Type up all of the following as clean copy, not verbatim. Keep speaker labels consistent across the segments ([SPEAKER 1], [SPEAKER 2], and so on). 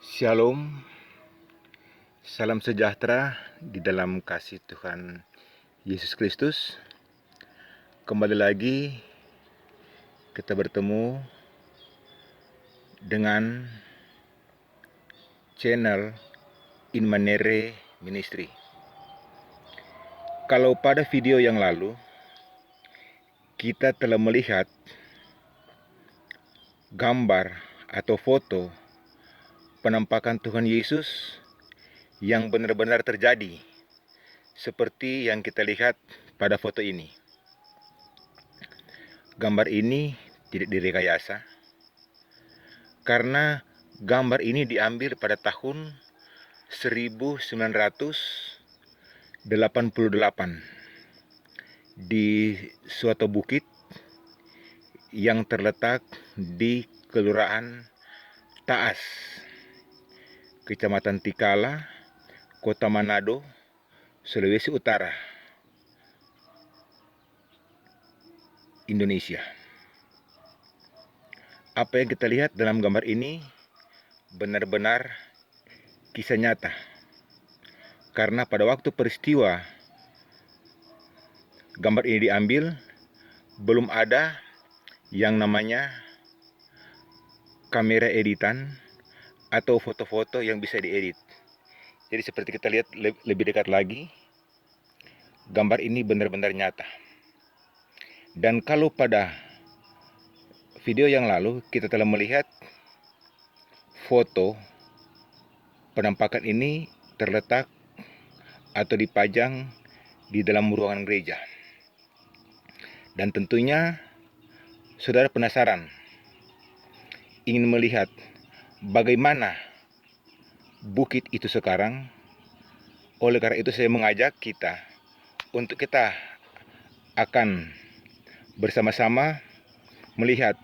[SPEAKER 1] Shalom, salam sejahtera di dalam kasih Tuhan Yesus Kristus. Kembali lagi kita bertemu dengan channel Inmanere Ministry. Kalau pada video yang lalu kita telah melihat gambar atau foto penampakan Tuhan Yesus yang benar-benar terjadi seperti yang kita lihat pada foto ini. Gambar ini tidak direkayasa karena gambar ini diambil pada tahun 1988 di suatu bukit yang terletak di Kelurahan Taas, Kecamatan Tikala, Kota Manado, Sulawesi Utara, Indonesia. Apa yang kita lihat dalam gambar ini benar-benar kisah nyata. Karena pada waktu peristiwa gambar ini diambil, belum ada yang namanya kamera editan atau foto-foto yang bisa diedit. Jadi seperti kita lihat lebih dekat lagi, gambar ini benar-benar nyata. Dan kalau pada video yang lalu kita telah melihat foto penampakan ini terletak atau dipajang di dalam ruangan gereja. Dan tentunya saudara penasaran, ingin melihat bagaimana bukit itu sekarang. Oleh karena itu saya mengajak kita untuk kita akan bersama-sama melihat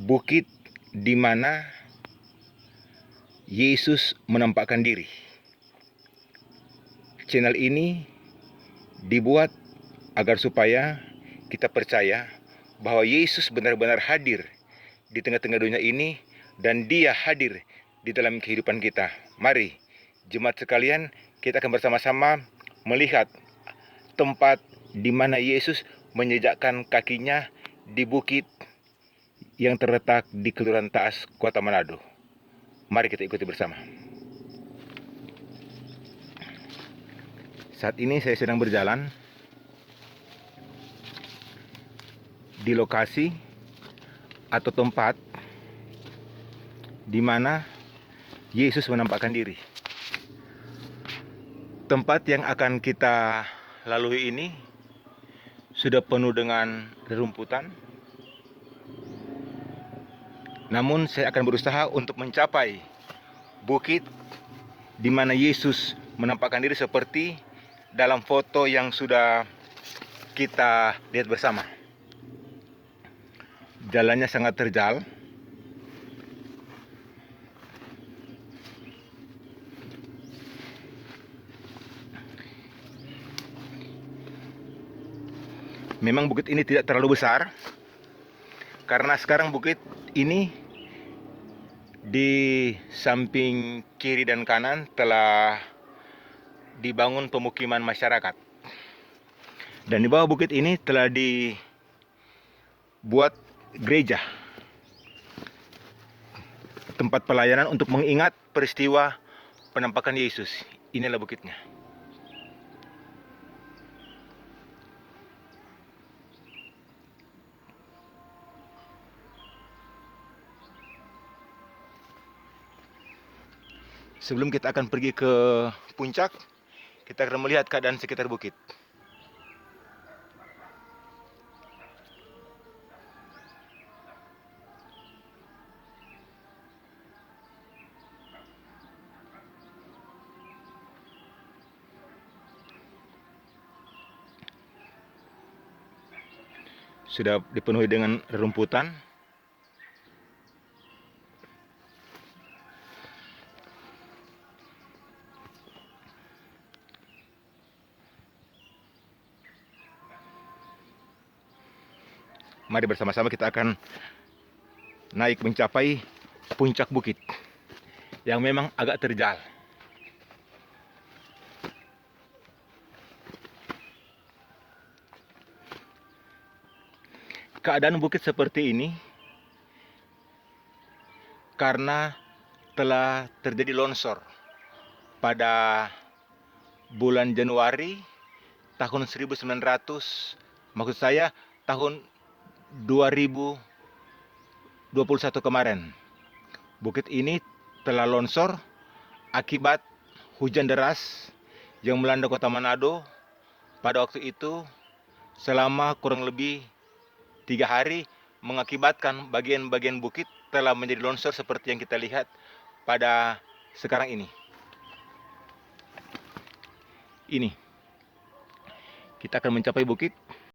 [SPEAKER 1] bukit di mana Yesus menampakkan diri. Channel ini dibuat agar supaya kita percaya bahwa Yesus benar-benar hadir di tengah-tengah dunia ini dan Dia hadir di dalam kehidupan kita. Mari, jemaat sekalian, kita akan bersama-sama melihat tempat di mana Yesus menjejakkan kakinya di bukit yang terletak di Kelurahan Taas, Kota Manado. Mari kita ikuti bersama. Saat ini saya sedang berjalan di lokasi atau tempat di mana Yesus menampakkan diri. Tempat yang akan kita lalui ini sudah penuh dengan rerumputan. Namun saya akan berusaha untuk mencapai bukit di mana Yesus menampakkan diri seperti dalam foto yang sudah kita lihat bersama. Jalannya sangat terjal. Memang bukit ini tidak terlalu besar, karena sekarang bukit ini di samping kiri dan kanan telah dibangun pemukiman masyarakat. Dan di bawah bukit ini telah dibuat gereja, tempat pelayanan untuk mengingat peristiwa penampakan Yesus. Inilah bukitnya. Sebelum kita akan pergi ke puncak, kita akan melihat keadaan sekitar bukit. Sudah dipenuhi dengan rerumputan. Mari bersama-sama kita akan naik mencapai puncak bukit. yang memang agak terjal. Keadaan bukit seperti ini karena telah terjadi longsor pada bulan Januari tahun 1900, maksud saya tahun 2021 kemarin. Bukit ini telah longsor akibat hujan deras yang melanda kota Manado pada waktu itu selama kurang lebih 3 hari, mengakibatkan bagian-bagian bukit telah menjadi longsor seperti yang kita lihat pada sekarang ini. Ini, kita akan mencapai bukit